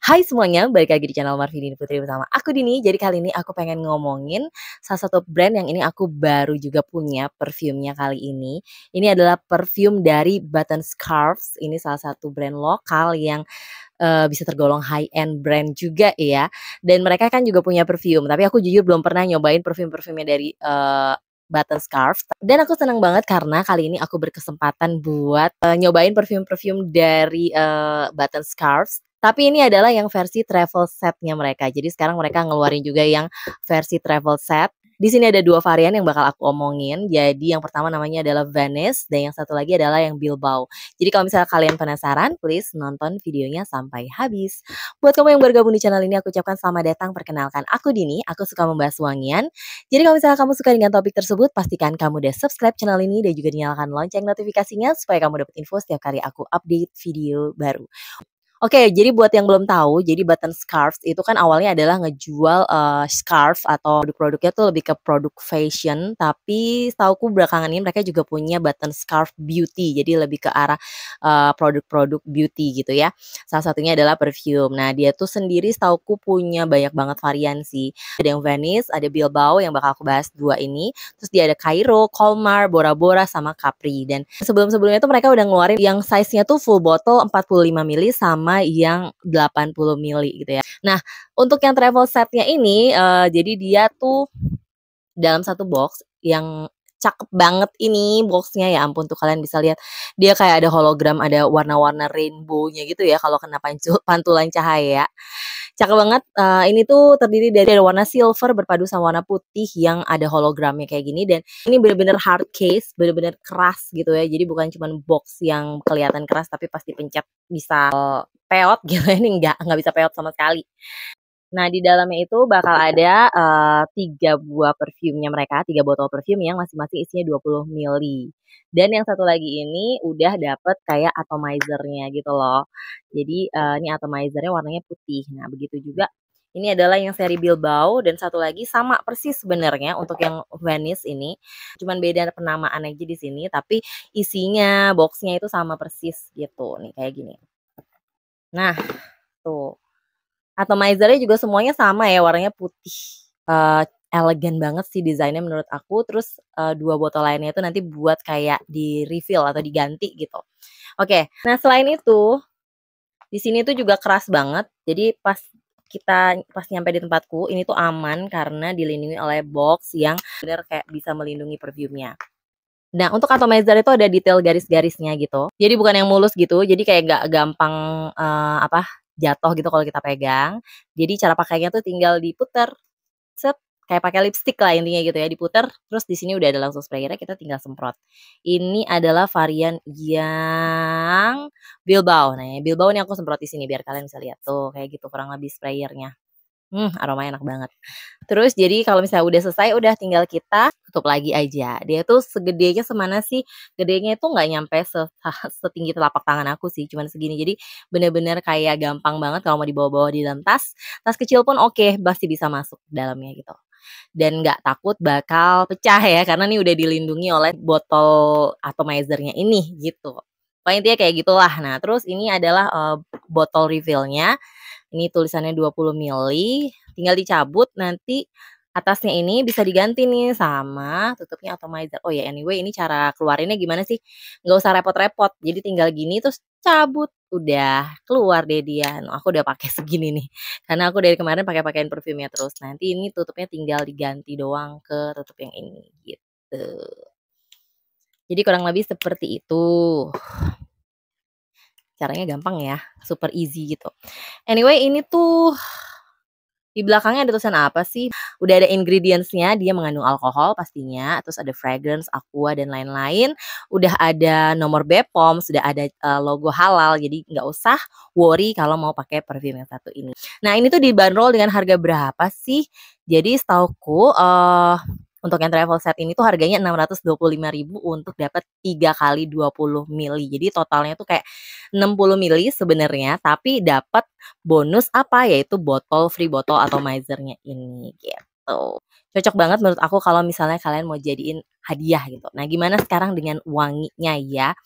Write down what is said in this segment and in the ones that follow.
Hai semuanya, balik lagi di channel Marvini Putri bersama aku Dini. Jadi kali ini aku pengen ngomongin salah satu brand yang ini aku baru juga punya perfumenya kali ini. Ini adalah perfume dari Button Scarves. Ini salah satu brand lokal yang bisa tergolong high end brand juga ya. Dan mereka kan juga punya perfume, tapi aku jujur belum pernah nyobain perfume-perfumenya dari Button Scarves. Dan aku senang banget karena kali ini aku berkesempatan buat nyobain perfume-perfume dari Button Scarves. Tapi ini adalah yang versi travel setnya mereka. Jadi sekarang mereka ngeluarin juga yang versi travel set. Di sini ada 2 varian yang bakal aku omongin. Jadi yang pertama namanya adalah Venice dan yang satu lagi adalah yang Bilbao. Jadi kalau misalnya kalian penasaran, please nonton videonya sampai habis. Buat kamu yang bergabung di channel ini, aku ucapkan selamat datang. Perkenalkan, aku Dini. Aku suka membahas wangian. Jadi kalau misalnya kamu suka dengan topik tersebut, pastikan kamu udah subscribe channel ini dan juga nyalakan lonceng notifikasinya supaya kamu dapat info setiap kali aku update video baru. Oke, jadi buat yang belum tahu, jadi Button Scarves itu kan awalnya adalah ngejual, scarf atau produk-produknya tuh lebih ke produk fashion, tapi setauku belakangan ini mereka juga punya Button Scarf Beauty, jadi lebih ke arah, produk-produk beauty gitu ya. Salah satunya adalah perfume. Nah, dia tuh sendiri setauku punya banyak banget varian sih. Ada yang Venice, ada Bilbao yang bakal aku bahas 2 ini, terus dia ada Cairo, Colmar, Bora Bora, sama Capri. Dan sebelum-sebelumnya tuh mereka udah ngeluarin yang size-nya tuh full bottle 45 mili sama yang 80 mili gitu ya. Nah, untuk yang travel set-nya ini, jadi dia tuh dalam satu box yang cakep banget ini box-nya, ya ampun tuh kalian bisa lihat. Dia kayak ada hologram, ada warna-warna rainbow-nya gitu ya kalau kena pantulan cahaya. Cakep banget, ini tuh terdiri dari ada warna silver berpadu sama warna putih yang ada hologramnya kayak gini dan ini bener-bener hard case, bener-bener keras gitu ya. Jadi bukan cuman box yang kelihatan keras tapi pas dipencet bisa peot gitu ya, ini nggak bisa peot sama sekali. Nah, di dalamnya itu bakal ada, 3 buah perfumenya mereka, 3 botol perfume yang masing-masing isinya 20 mili. Dan yang satu lagi ini udah dapet kayak atomizer-nya gitu loh. Jadi, ini atomizer-nya warnanya putih. Nah, begitu juga ini adalah yang seri Bilbao dan satu lagi sama persis sebenarnya untuk yang Venice ini, cuman beda penamaan aja di sini, tapi isinya, box-nya itu sama persis gitu, nih kayak gini. Nah, tuh. Atomizer-nya juga semuanya sama ya, warnanya putih, elegan banget sih desainnya menurut aku, terus, 2 botol lainnya itu nanti buat kayak di-refill atau diganti gitu. Oke, nah selain itu, di sini tuh juga keras banget, jadi pas nyampe di tempatku, ini tuh aman karena dilindungi oleh box yang bener kayak bisa melindungi perfumenya. Nah, untuk atomizer itu ada detail garis-garisnya gitu. Jadi bukan yang mulus gitu, jadi kayak nggak gampang, jatuh gitu kalau kita pegang. Jadi cara pakainya tuh tinggal diputer, set, kayak pakai lipstik lah intinya gitu ya, diputer, terus di sini udah ada langsung sprayernya, kita tinggal semprot. Ini adalah varian yang Bilbao. Nah, yang Bilbao nih aku semprot di sini biar kalian bisa lihat tuh, kayak gitu kurang lebih sprayernya. Aromanya enak banget. Terus jadi kalau misalnya udah selesai, udah tinggal kita tutup lagi aja. Dia tuh segedenya semana sih, gedenya itu nggak nyampe setinggi telapak tangan aku sih, cuman segini. Jadi bener-bener kayak gampang banget kalau mau dibawa-bawa di dalam tas. Tas kecil pun oke, pasti bisa masuk dalamnya gitu. Dan nggak takut bakal pecah ya, karena nih udah dilindungi oleh botol atomizer-nya ini gitu. Pokoknya intinya kayak gitulah. Nah, terus ini adalah, botol refill-nya. Ini tulisannya 20 mili, tinggal dicabut nanti atasnya ini bisa diganti nih sama tutupnya atomizer. Oh ya anyway ini cara keluarinnya gimana sih? Nggak usah repot-repot. Jadi tinggal gini terus cabut, udah keluar deh dia. Nah, aku udah pakai segini nih. Karena aku dari kemarin pakai-pakein parfumnya terus. Nanti ini tutupnya tinggal diganti doang ke tutup yang ini gitu. Jadi kurang lebih seperti itu. Caranya gampang ya, super easy gitu. Anyway ini tuh di belakangnya ada tulisan apa sih? Udah ada ingredients-nya, dia mengandung alkohol pastinya, terus ada fragrance, aqua, dan lain-lain. Udah ada nomor BPOM, sudah ada, logo halal, jadi nggak usah worry kalau mau pakai perfume yang satu ini. Nah ini tuh dibanderol dengan harga berapa sih? Jadi setauku, untuk yang travel set ini tuh harganya 625.000 untuk dapat 3 kali 20 mili. Jadi totalnya tuh kayak 60 mili sebenarnya, tapi dapat bonus apa, yaitu free botol atomizer-nya ini, gitu. Cocok banget menurut aku kalau misalnya kalian mau jadiin hadiah gitu. Nah, gimana sekarang dengan wanginya ya?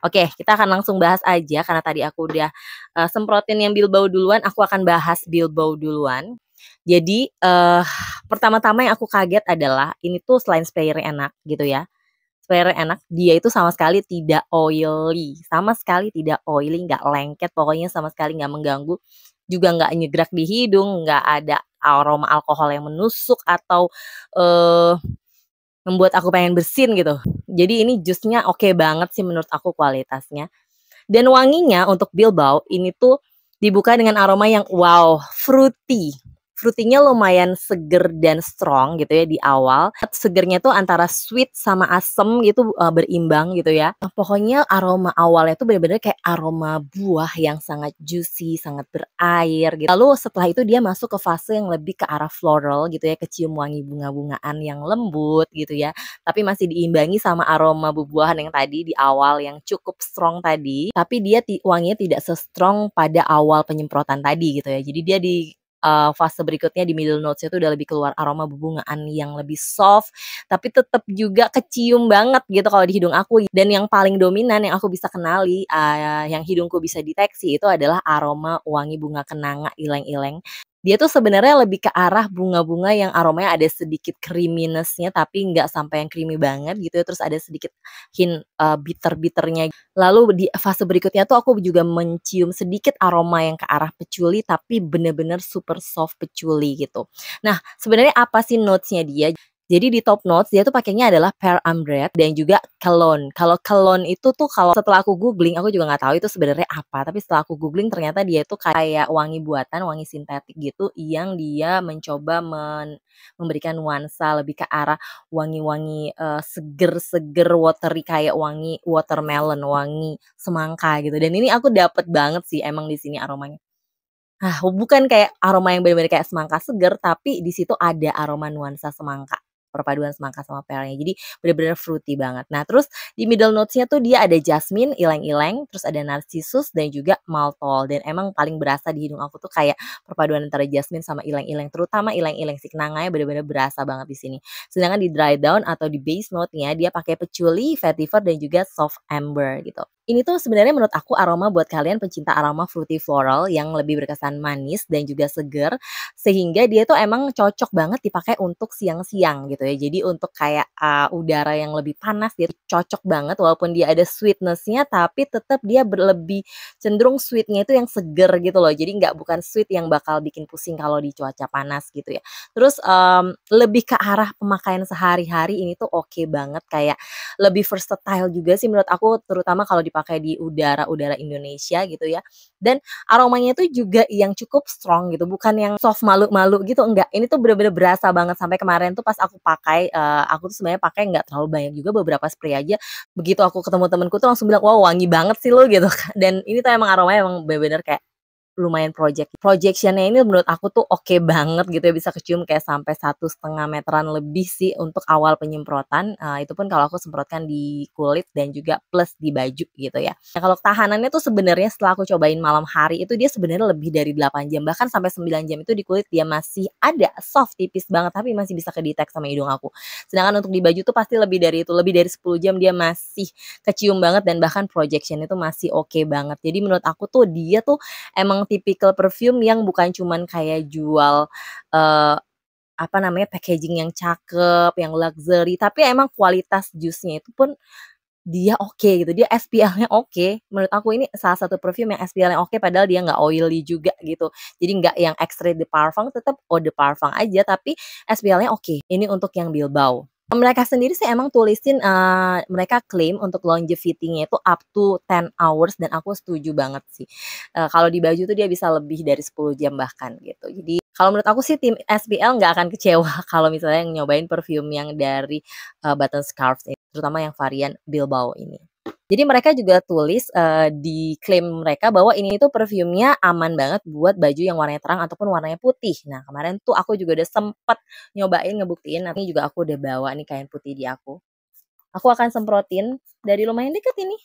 Oke, kita akan langsung bahas aja karena tadi aku udah, semprotin yang Bilbao duluan, aku akan bahas Bilbao duluan. Jadi, pertama-tama yang aku kaget adalah ini tuh selain sprayer enak gitu ya, sprayer enak, dia itu sama sekali tidak oily, sama sekali tidak oily, nggak lengket, pokoknya sama sekali nggak mengganggu, juga nggak nyegrak di hidung, nggak ada aroma alkohol yang menusuk atau, eee, membuat aku pengen bersin gitu. Jadi ini jusnya oke banget sih menurut aku kualitasnya. Dan wanginya untuk Bilbao ini tuh dibuka dengan aroma yang wow, fruity. Fruity-nya lumayan seger dan strong gitu ya di awal. Segernya tuh antara sweet sama asem gitu, berimbang gitu ya. Pokoknya aroma awalnya tuh bener-bener kayak aroma buah yang sangat juicy, sangat berair gitu. Lalu setelah itu dia masuk ke fase yang lebih ke arah floral gitu ya, kecium wangi bunga-bungaan yang lembut gitu ya. Tapi masih diimbangi sama aroma buah-buahan yang tadi di awal yang cukup strong tadi, tapi dia wanginya tidak se-strong pada awal penyemprotan tadi gitu ya. Jadi dia di, fase berikutnya di middle notes-nya itu udah lebih keluar aroma bebungaan yang lebih soft, tapi tetap juga kecium banget gitu kalau di hidung aku. Dan yang paling dominan yang aku bisa kenali, yang hidungku bisa deteksi itu adalah aroma wangi bunga kenanga ileng-ileng. Dia tuh sebenarnya lebih ke arah bunga-bunga yang aromanya ada sedikit creaminess-nya, tapi nggak sampai yang creamy banget gitu ya, terus ada sedikit hint, bitter-bitternya. Lalu di fase berikutnya tuh aku juga mencium sedikit aroma yang ke arah patchouli, tapi bener-bener super soft patchouli gitu. Nah, sebenarnya apa sih notes-nya dia? Jadi di top notes dia tuh pakainya adalah pear ambre dan juga cologne. Kalau cologne itu tuh kalau setelah aku googling, aku juga nggak tahu itu sebenarnya apa, tapi setelah aku googling ternyata dia itu kayak wangi buatan, wangi sintetik gitu yang dia mencoba memberikan nuansa lebih ke arah wangi-wangi, seger-seger watery kayak wangi watermelon, wangi semangka gitu, dan ini aku dapet banget sih emang di sini aromanya. Bukan kayak aroma yang bener-bener kayak semangka seger, tapi di situ ada aroma nuansa semangka, perpaduan semangka sama pearnya. Jadi bener-bener fruity banget. Nah, terus di middle notes-nya tuh dia ada jasmine, ileng-ileng, terus ada narcissus dan juga maltol. Dan emang paling berasa di hidung aku tuh kayak perpaduan antara jasmine sama ileng-ileng, terutama ileng-ileng si kenanganya bener-bener berasa banget di sini. Sedangkan di dry down atau di base note-nya dia pakai patchouli, vetiver dan juga soft amber gitu. Ini tuh sebenarnya menurut aku aroma buat kalian pencinta aroma fruity floral yang lebih berkesan manis dan juga seger, sehingga dia tuh emang cocok banget dipakai untuk siang-siang gitu ya. Jadi untuk kayak, udara yang lebih panas dia tuh cocok banget walaupun dia ada sweetness-nya tapi tetap dia lebih cenderung sweet-nya itu yang seger gitu loh. Jadi nggak bukan sweet yang bakal bikin pusing kalau di cuaca panas gitu ya. Terus, lebih ke arah pemakaian sehari-hari ini tuh oke banget kayak lebih versatile juga sih menurut aku, terutama kalau dipakai di udara-udara Indonesia gitu ya. Dan aromanya itu juga yang cukup strong gitu, bukan yang soft malu-malu gitu, enggak. Ini tuh bener-bener berasa banget, sampai kemarin tuh pas aku pakai, aku tuh sebenarnya pakai nggak terlalu banyak juga, beberapa spray aja. Begitu aku ketemu temenku tuh langsung bilang, "Wow, wangi banget sih lu," gitu kan. Dan ini tuh emang aromanya emang bener-bener kayak lumayan projection-nya ini menurut aku tuh oke banget gitu ya, bisa kecium kayak sampai 1,5 meteran lebih sih untuk awal penyemprotan, itu pun kalau aku semprotkan di kulit dan juga plus di baju gitu ya. Nah, kalau tahanannya tuh sebenarnya setelah aku cobain malam hari itu dia sebenarnya lebih dari 8 jam, bahkan sampai 9 jam itu di kulit dia masih ada soft, tipis banget, tapi masih bisa ke-detect sama hidung aku. Sedangkan untuk di baju tuh pasti lebih dari itu, lebih dari 10 jam dia masih kecium banget dan bahkan projection itu masih oke banget. Jadi menurut aku tuh dia tuh emang tipikal perfume yang bukan cuman kayak jual, eee, apa namanya, packaging yang cakep, yang luxury, tapi emang kualitas jusnya itu pun dia oke gitu, dia SPL-nya oke. Menurut aku ini salah satu perfume yang SPL-nya oke, padahal dia nggak oily juga gitu. Jadi nggak yang extrait de parfum, tetap eau de parfum aja, tapi SPL-nya oke. Ini untuk yang Bilbao. Mereka sendiri sih emang tulisin, mereka klaim untuk longevity-nya itu up to 10 hours dan aku setuju banget sih. Kalau di baju tuh dia bisa lebih dari 10 jam bahkan gitu. Jadi kalau menurut aku sih tim SPL nggak akan kecewa kalau misalnya nyobain perfume yang dari, Button Scarf terutama yang varian Bilbao ini. Jadi mereka juga tulis, di klaim mereka bahwa ini tuh perfume-nya aman banget buat baju yang warnanya terang ataupun warnanya putih. Nah, kemarin tuh aku juga udah sempet nyobain, ngebuktiin, nanti juga aku udah bawa nih kain putih di aku. Aku akan semprotin dari lumayan deket ini.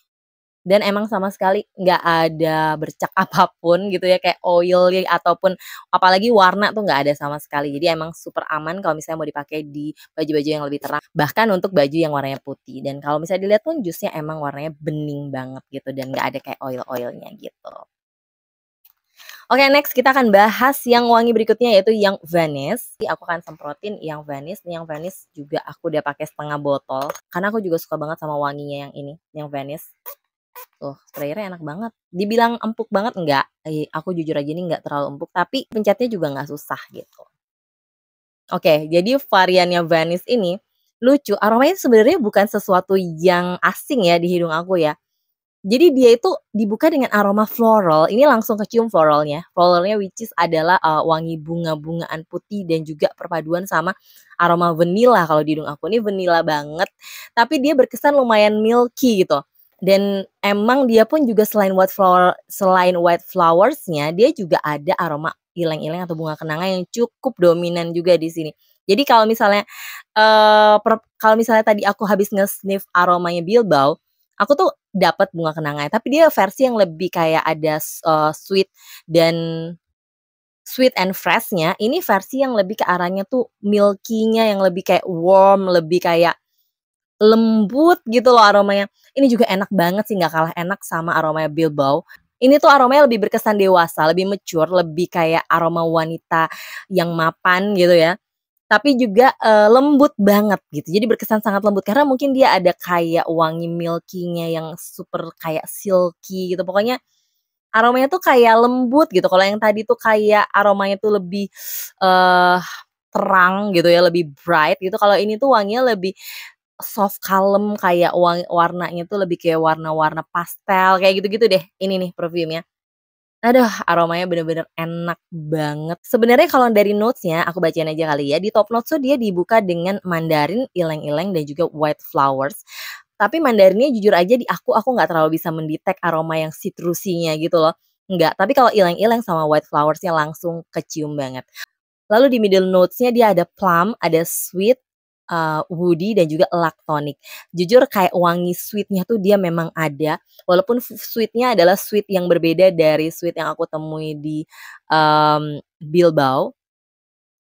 dan emang sama sekali nggak ada bercak apapun gitu ya, kayak oily ataupun apalagi warna tuh nggak ada sama sekali. Jadi emang super aman kalau misalnya mau dipakai di baju-baju yang lebih terang, bahkan untuk baju yang warnanya putih. Dan kalau misalnya dilihat pun jusnya emang warnanya bening banget gitu dan nggak ada kayak oil-oilnya gitu. Oke, next kita akan bahas yang wangi berikutnya yaitu yang Vanish. Aku akan semprotin yang Vanish. Yang Vanish juga aku udah pakai setengah botol karena aku juga suka banget sama wanginya yang ini, yang Vanish. Tuh, sprayernya enak banget. Dibilang empuk banget enggak, aku jujur aja ini enggak terlalu empuk, tapi pencetnya juga nggak susah gitu. Oke, jadi variannya Vanish ini lucu, aromanya sebenarnya bukan sesuatu yang asing ya di hidung aku ya. Jadi dia itu dibuka dengan aroma floral, ini langsung kecium floralnya. Floralnya which is adalah, wangi bunga-bungaan putih dan juga perpaduan sama aroma vanila kalau di hidung aku. Ini vanila banget, tapi dia berkesan lumayan milky gitu. Dan emang dia pun juga selain white flowers-nya, dia juga ada aroma ileng-ileng atau bunga kenanga yang cukup dominan juga di sini. Jadi kalau misalnya, kalau misalnya tadi aku habis nge-sniff aromanya Bilbao, aku tuh dapat bunga kenanga, tapi dia versi yang lebih kayak ada dan sweet and fresh-nya, ini versi yang lebih ke arahnya tuh milky-nya yang lebih kayak warm, lebih kayak lembut gitu loh aromanya. Ini juga enak banget sih, nggak kalah enak sama aromanya Bilbao. Ini tuh aromanya lebih berkesan dewasa, lebih mature, lebih kayak aroma wanita yang mapan gitu ya. Tapi juga, lembut banget gitu, jadi berkesan sangat lembut karena mungkin dia ada kayak wangi milky-nya yang super kayak silky gitu, pokoknya aromanya tuh kayak lembut gitu. Kalau yang tadi tuh kayak aromanya tuh lebih, eee, terang gitu ya, lebih bright gitu, kalau ini tuh wanginya lebih soft kalem kayak warnanya tuh lebih kayak warna-warna pastel, kayak gitu-gitu deh, ini nih perfumnya. Aduh, aromanya bener-bener enak banget. Sebenarnya kalau dari notes-nya, aku bacain aja kali ya. Di top notes tuh dia dibuka dengan mandarin, ileng-ileng, dan juga white flowers. Tapi mandarinnya jujur aja di aku nggak terlalu bisa mendetek aroma yang citrusinya gitu loh. Enggak, tapi kalau ileng-ileng sama white flowers-nya langsung kecium banget. Lalu di middle notes-nya dia ada plum, ada sweet, woody dan juga lactonic. Jujur kayak wangi sweet-nya tuh dia memang ada, walaupun sweet-nya adalah sweet yang berbeda dari sweet yang aku temui di, Bilbao.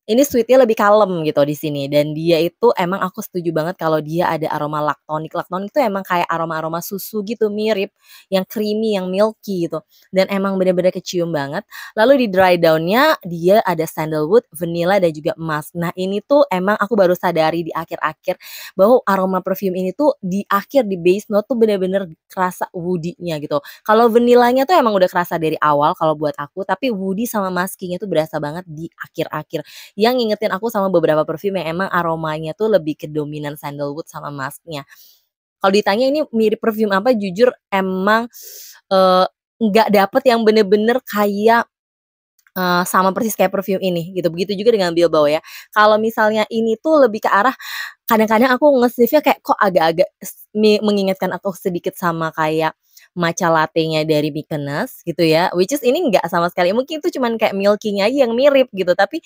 Ini sweet-nya lebih kalem gitu di sini dan dia itu emang aku setuju banget kalau dia ada aroma lactonic. Lactonic itu emang kayak aroma-aroma susu gitu mirip, yang creamy, yang milky gitu dan emang bener-bener kecium banget. Lalu di dry down-nya dia ada sandalwood, vanilla dan juga musk. Nah ini tuh emang aku baru sadari di akhir-akhir bahwa aroma perfume ini tuh di akhir, di base note tuh bener-bener kerasa woody-nya gitu. Kalau vanillanya tuh emang udah kerasa dari awal kalau buat aku, tapi woody sama musky-nya tuh berasa banget di akhir-akhir yang ngingetin aku sama beberapa perfume yang emang aromanya tuh lebih ke dominan sandalwood sama musk-nya. Kalau ditanya ini mirip perfume apa, jujur emang, eee, nggak dapet yang bener-bener kayak, sama persis kayak perfume ini gitu, begitu juga dengan Bilbao ya. Kalau misalnya ini tuh lebih ke arah kadang-kadang aku nge-sniff-nya kayak kok agak-agak mengingatkan aku sedikit sama kayak matcha latte-nya dari Mykonos gitu ya, which is ini nggak sama sekali, mungkin itu cuman kayak milky-nya aja yang mirip gitu, tapi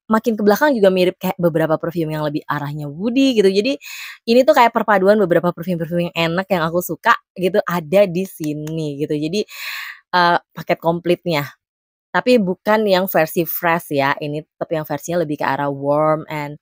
makin ke belakang juga mirip kayak beberapa perfume yang lebih arahnya woody gitu. Jadi ini tuh kayak perpaduan beberapa perfume-perfume yang enak yang aku suka gitu ada di sini gitu. Jadi, paket komplitnya. Tapi bukan yang versi fresh ya, ini tetap yang versinya lebih ke arah warm and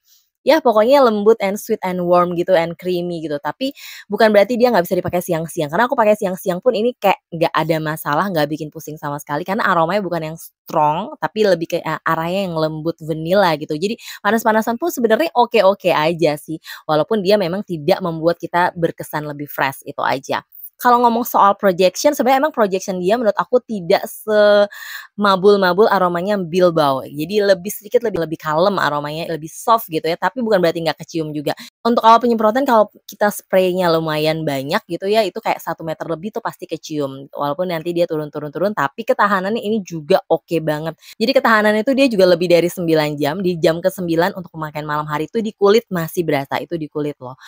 ya pokoknya lembut and sweet and warm gitu and creamy gitu. Tapi bukan berarti dia nggak bisa dipakai siang-siang, karena aku pakai siang-siang pun ini kayak nggak ada masalah, nggak bikin pusing sama sekali karena aromanya bukan yang strong, tapi lebih ke arahnya yang lembut vanilla gitu. Jadi panas-panasan pun sebenarnya oke-oke aja sih, walaupun dia memang tidak membuat kita berkesan lebih fresh, itu aja. Kalau ngomong soal projection, sebenarnya emang projection dia menurut aku tidak semabul-mabul aromanya Bilbao. Jadi lebih sedikit lebih kalem aromanya, lebih soft gitu ya, tapi bukan berarti nggak kecium juga. Untuk awal penyemprotan kalau kita spraynya lumayan banyak gitu ya, itu kayak 1 meter lebih tuh pasti kecium. Walaupun nanti dia turun, tapi ketahanannya ini juga oke banget. Jadi ketahanannya itu dia juga lebih dari 9 jam, di jam ke-9 untuk pemakaian malam hari itu di kulit masih berasa, itu di kulit loh.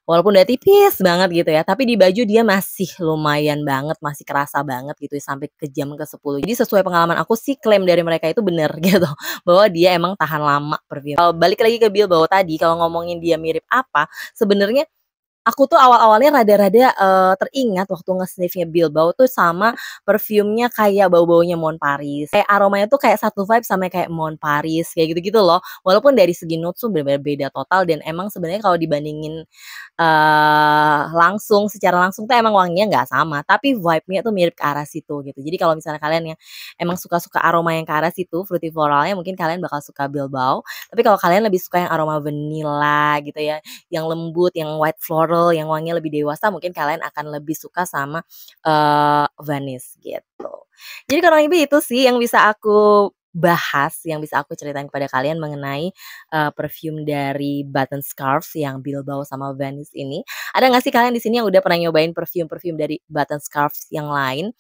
Walaupun udah tipis banget gitu ya, tapi di baju dia masih lumayan banget, masih kerasa banget gitu ya sampai ke jam ke-10. Jadi sesuai pengalaman aku sih klaim dari mereka itu bener gitu, bahwa dia emang tahan lama perfume. Balik lagi ke Bilbao tadi, kalau ngomongin dia mirip apa, sebenarnya Aku tuh awal-awalnya rada-rada, teringat waktu nge-sniff-nya Bilbao tuh sama perfumenya kayak bau-baunya Mon Paris. Kayak aromanya tuh kayak satu vibe sama kayak Mon Paris, kayak gitu-gitu loh. Walaupun dari segi notes tuh bener-bener beda total dan emang sebenarnya kalau dibandingin, secara langsung tuh emang wanginya nggak sama, tapi vibe-nya tuh mirip ke arah situ gitu. Jadi kalau misalnya kalian yang emang suka-suka aroma yang ke arah situ, fruity floralnya mungkin kalian bakal suka Bilbao. Tapi kalau kalian lebih suka yang aroma vanilla gitu ya, yang lembut, yang white floral, yang wanginya lebih dewasa, mungkin kalian akan lebih suka sama, Vanish gitu. Jadi kurang lebih itu sih yang bisa aku bahas, yang bisa aku ceritain kepada kalian mengenai, perfume dari Button Scarf yang Bilbao sama Vanish ini. Ada nggak sih kalian di sini yang udah pernah nyobain perfume-perfume dari Button Scarf yang lain?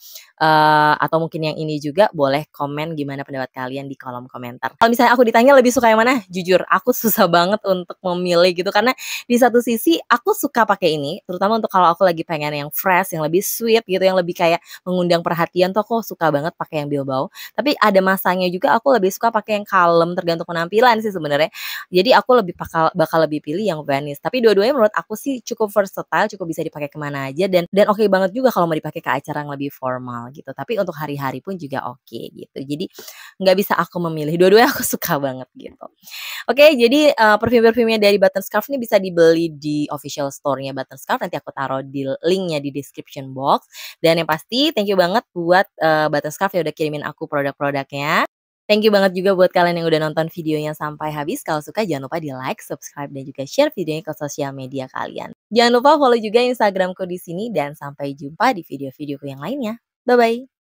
Atau mungkin yang ini juga? Boleh komen gimana pendapat kalian di kolom komentar. Kalau misalnya aku ditanya lebih suka yang mana? Jujur aku susah banget untuk memilih gitu, karena di satu sisi aku suka pakai ini, terutama untuk kalau aku lagi pengen yang fresh, yang lebih sweet gitu, yang lebih kayak mengundang perhatian tuh aku suka banget pakai yang Bilbao. Tapi ada masanya juga aku lebih suka pakai yang kalem, tergantung penampilan sih sebenarnya. Jadi aku lebih bakal lebih pilih yang Vanish. Tapi dua-duanya menurut aku sih cukup versatile, cukup bisa dipakai kemana aja dan oke banget juga kalau mau dipakai ke acara yang lebih formal gitu. Tapi untuk hari-hari pun juga oke gitu. Jadi nggak bisa aku memilih, dua-duanya aku suka banget gitu. Oke, jadi, perfume-perfumenya dari Button Scarf ini bisa dibeli di official store-nya Button Scarf, nanti aku taruh di link-nya di description box. Dan yang pasti thank you banget buat, Button Scarf yang udah kirimin aku produk-produknya. Thank you banget juga buat kalian yang udah nonton videonya sampai habis. Kalau suka jangan lupa di-like, subscribe, dan juga share videonya ke sosial media kalian. Jangan lupa follow juga Instagram-ku di sini dan sampai jumpa di video-videoku yang lainnya. Bye-bye.